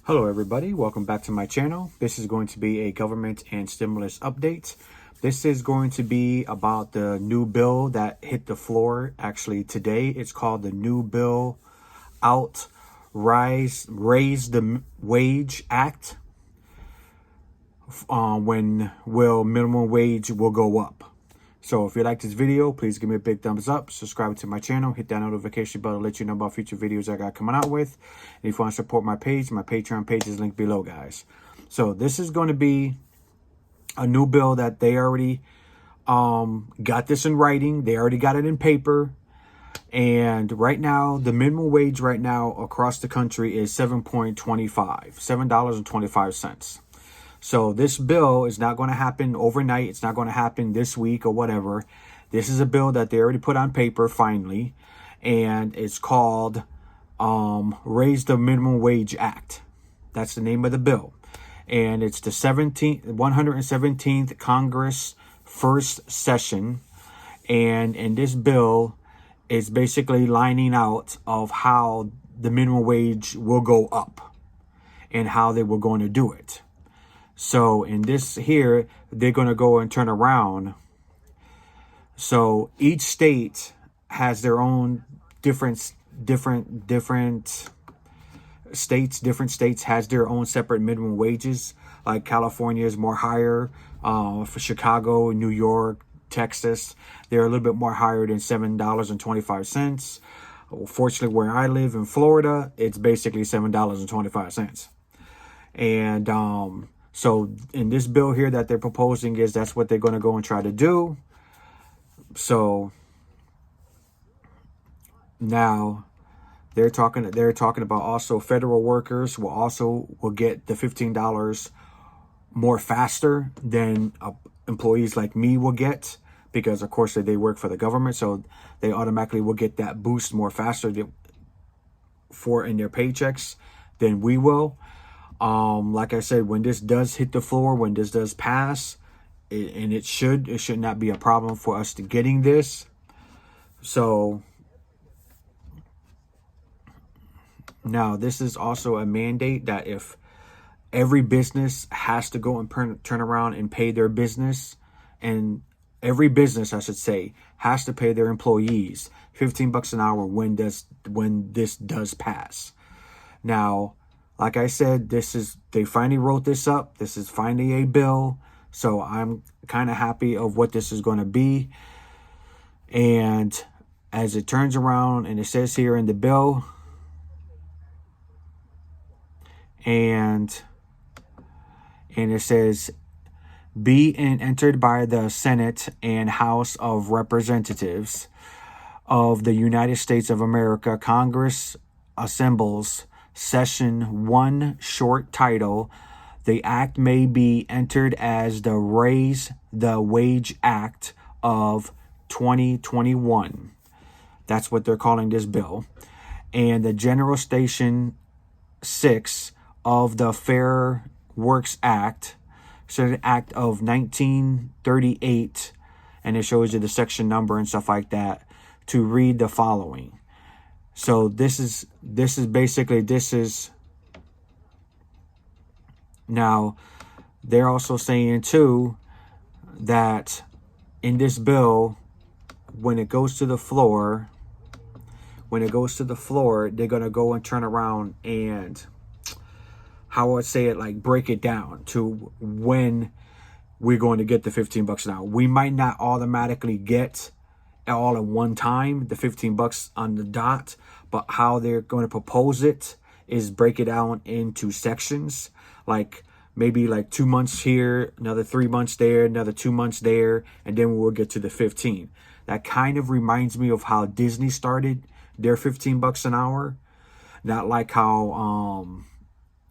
Hello everybody, welcome back to my channel. This is going to be a government and stimulus update. This is going to be about the new bill that hit the floor actually today. It's called the New Bill Out Raise the Wage Act. When will minimum wage will go up. So if you like this video, please give me a big thumbs up, subscribe to my channel, hit that notification bell to let you know about future videos I got coming out with. And if you want to support my page, my Patreon page is linked below, guys. So this is going to be a new bill that they already got this in writing. They already got it in paper. And right now, the minimum wage right now across the country is $7.25. So this bill is not going to happen overnight. It's not going to happen this week or whatever. This is a bill that they already put on paper finally. And it's called Raise the Minimum Wage Act. That's the name of the bill. And it's the 117th Congress first session. And in this bill is basically lining out of how the minimum wage will go up and how they were going to do it. So in this here, they're going to go and turn around. So each state has their own different states has their own separate minimum wages. Like California is more higher. For Chicago, New York, Texas, they're a little bit more higher than $7.25. Fortunately, where I live in Florida, it's basically $7.25. And so in this bill here that they're proposing is that's what they're going to go and try to do. So now they're talking about also federal workers will get the $15 more faster than employees like me will get, because of course they work for the government, so they automatically will get that boost more faster in their paychecks than we will. Like I said, when this does hit the floor, when this does pass, it should not be a problem for us to getting this. So now this is also a mandate that if every business has to go and turn around and pay their business, and every business, I should say, has to pay their employees $15 an hour when this does pass. Now, like I said, they finally wrote this up. This is finally a bill. So I'm kind of happy of what this is going to be. And as it turns around, and it says here in the bill, and it says, be entered by the Senate and House of Representatives of the United States of America. Congress assembles Session 1 short title. The act may be entered as the Raise the Wage Act of 2021. That's what they're calling this bill. And the General Station 6 of the Fair Works Act, so Act of 1938, and it shows you the section number and stuff like that, to read the following. So this is now they're also saying too that in this bill, when it goes to the floor, they're going to go and turn around and, how I would say it, like break it down to when we're going to get the $15 an hour. We might not automatically get all at one time the $15 on the dot, but how they're going to propose it is break it down into sections, like maybe like 2 months here, another 3 months there, another 2 months there, and then we'll get to the 15. That kind of reminds me of how Disney started their $15 an hour. Not like how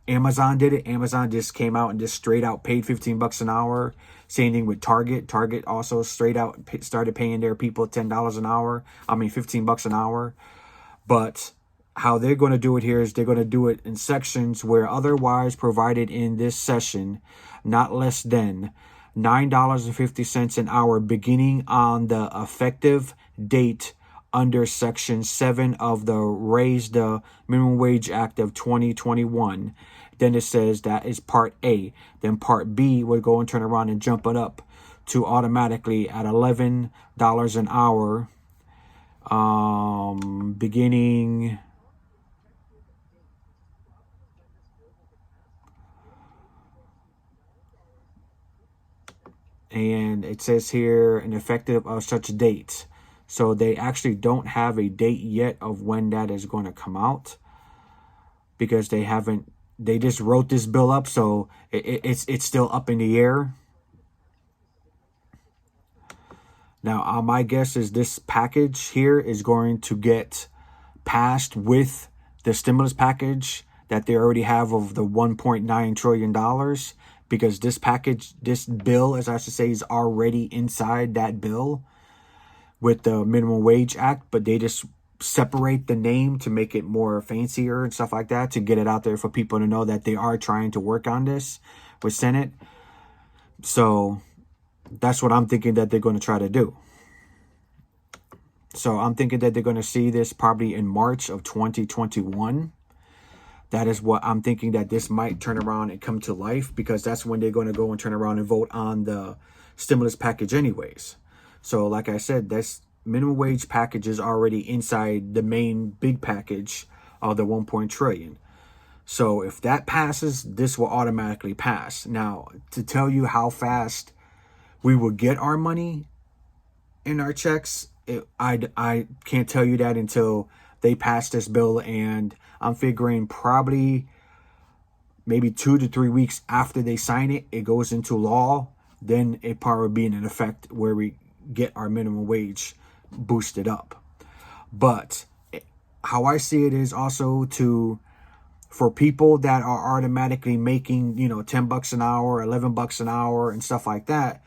Amazon did it. Amazon just came out and just straight out paid $15 an hour. Same thing with Target. Target also straight out started paying their people $10 an hour. $15 an hour. But how they're going to do it here is they're going to do it in sections where otherwise provided in this session, not less than $9.50 an hour, beginning on the effective date under Section 7 of the Raise the Minimum Wage Act of 2021, Then it says that is part A. Then part B would go and turn around and jump it up to automatically at $11 an hour, beginning and it says here an effective of such date. So they actually don't have a date yet of when that is going to come out, because they just wrote this bill up, so it's still up in the air. Now, my guess is this package here is going to get passed with the stimulus package that they already have of the $1.9 trillion, because this package, this bill, as I should say, is already inside that bill with the Minimum Wage Act, but they just separate the name to make it more fancier and stuff like that, to get it out there for people to know that they are trying to work on this with Senate. So that's what I'm thinking that they're going to try to do. So I'm thinking that they're going to see this probably in March of 2021. That is what I'm thinking, that this might turn around and come to life, because that's when they're going to go and turn around and vote on the stimulus package anyways. So like I said, this minimum wage package is already inside the main big package of the 1 trillion. So if that passes, this will automatically pass. Now, to tell you how fast we will get our money in our checks, I can't tell you that until they pass this bill, and I'm figuring probably maybe 2 to 3 weeks after they sign it, it goes into law. Then it probably be in effect where we get our minimum wage boosted up. But how I see it is also for people that are automatically making, $10 an hour, $11 an hour and stuff like that,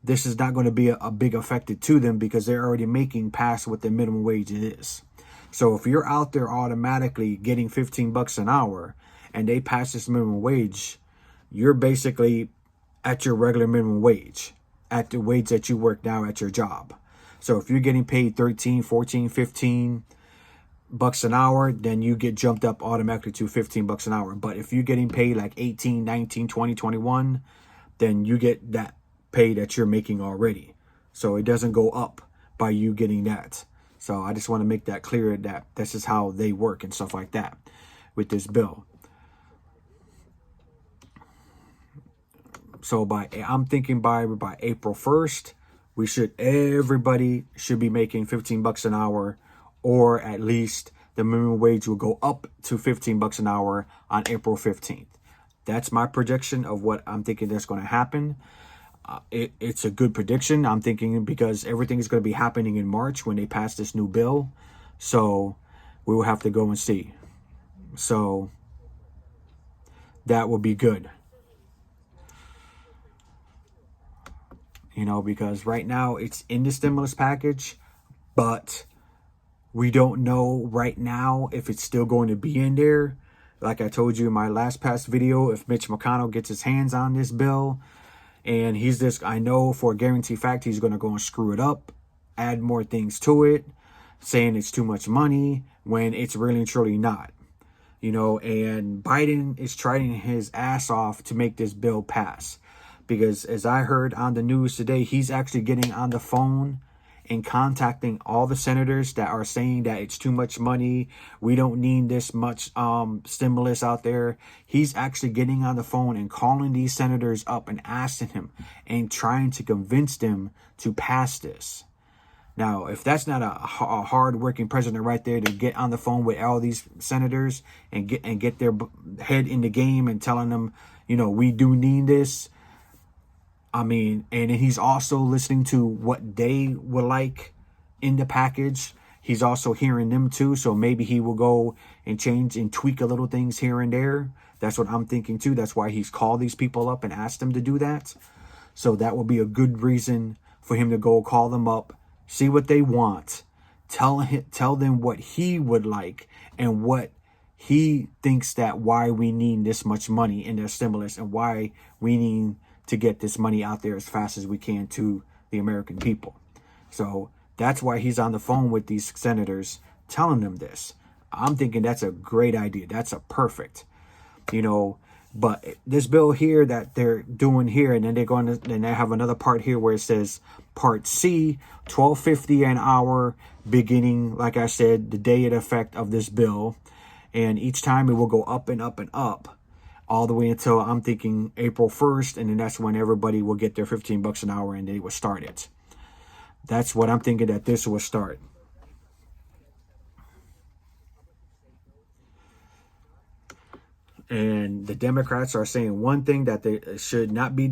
this is not going to be a big effect to them, because they're already making past what the minimum wage is. So if you're out there automatically getting $15 an hour and they pass this minimum wage, you're basically at your regular minimum wage, at the wage that you work now at your job. So if you're getting paid 13, 14, 15 bucks an hour, then you get jumped up automatically to $15 an hour. But if you're getting paid like 18, 19, 20, 21, then you get that pay that you're making already. So it doesn't go up by you getting that. So I just want to make that clear, that this is how they work and stuff like that with this bill. So I'm thinking by April 1st, everybody should be making $15 an hour, or at least the minimum wage will go up to $15 an hour on April 15th. That's my prediction of what I'm thinking that's going to happen. It's a good prediction, I'm thinking, because everything is going to be happening in March when they pass this new bill. So we will have to go and see. So that will be good. Because right now it's in the stimulus package, but we don't know right now if it's still going to be in there. Like I told you in my past video, if Mitch McConnell gets his hands on this bill, and I know for a guarantee fact he's going to go and screw it up, add more things to it, saying it's too much money when it's really and truly not. And Biden is trying his ass off to make this bill pass. Because as I heard on the news today, he's actually getting on the phone and contacting all the senators that are saying that it's too much money, we don't need this much stimulus out there. He's actually getting on the phone and calling these senators up and asking him and trying to convince them to pass this. Now, if that's not a hard-working president right there, to get on the phone with all these senators and get their head in the game and telling them, we do need this. I mean, and he's also listening to what they would like in the package. He's also hearing them too. So maybe he will go and change and tweak a little things here and there. That's what I'm thinking too. That's why he's called these people up and asked them to do that. So that will be a good reason for him to go call them up, see what they want, tell them what he would like and what he thinks, that why we need this much money in their stimulus and why we need to get this money out there as fast as we can to the American people. So that's why he's on the phone with these senators telling them this. I'm thinking that's a great idea. That's a perfect. But this bill here that they're doing here, and then they're going to, then they have another part here where it says Part C, $12.50 an hour, beginning, like I said, the day of effect of this bill. And each time it will go up and up and up, all the way until, I'm thinking, April 1st. And then that's when everybody will get their $15 an hour and they will start it. That's what I'm thinking, that this will start. And the Democrats are saying one thing, that they should not be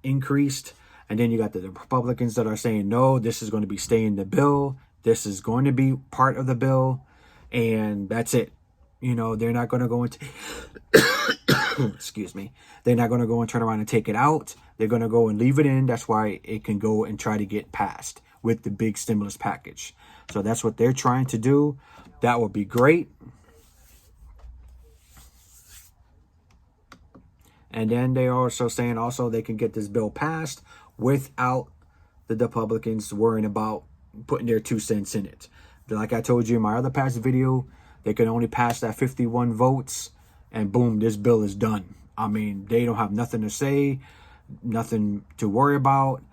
increased. And then you got the Republicans that are saying, no, this is going to be staying in the bill. This is going to be part of the bill. And that's it. You know, they're not going to go into, excuse me, they're not going to go and turn around and take it out. They're going to go and leave it in. That's why it can go and try to get passed with the big stimulus package. So that's what they're trying to do. That would be great. And then they're also saying they can get this bill passed without the Republicans worrying about putting their 2 cents in it. Like I told you in my other past video, they can only pass that 51 votes and boom, this bill is done. I mean, they don't have nothing to say, nothing to worry about,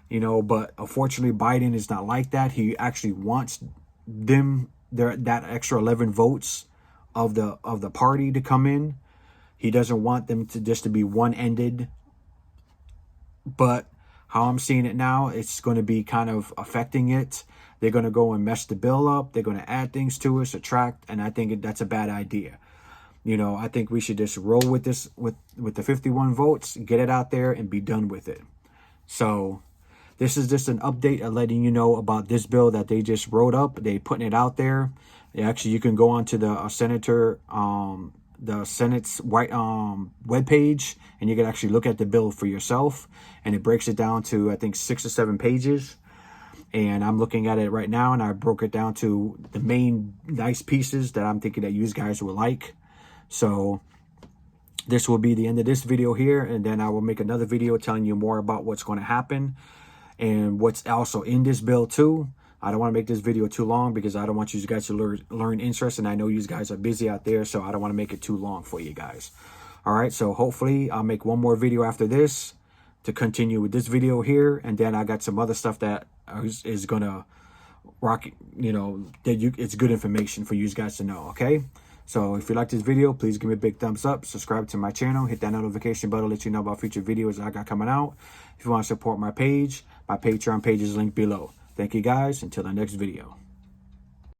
you know, but unfortunately Biden is not like that. He actually wants that extra 11 votes of the party to come in. He doesn't want them to just to be one-ended. But how I'm seeing it now, it's going to be kind of affecting it. They're going to go and mess the bill up. They're going to add things to it, subtract, and I think that's a bad idea. You know, I think we should just roll with this, with the 51 votes, get it out there, and be done with it. So this is just an update of letting you know about this bill that they just wrote up. They putting it out there. Actually, you can go on to the Senate's webpage, and you can actually look at the bill for yourself. And it breaks it down to, I think, 6 or 7 pages. And I'm looking at it right now, and I broke it down to the main nice pieces that I'm thinking that you guys will like. So this will be the end of this video here, and then I will make another video telling you more about what's going to happen and what's also in this bill too. I don't want to make this video too long because I don't want you guys to learn interest, and I know you guys are busy out there, so I don't want to make it too long for you guys. All right, so hopefully I'll make one more video after this to continue with this video here, and then I got some other stuff that is gonna rock, you know, it's good information for you guys to know. Okay, so if you like this video, please give me a big thumbs up, subscribe to my channel, hit that notification button, let you know about future videos that I got coming out. If you want to support my page, my Patreon page is linked below. Thank you guys. Until the next video.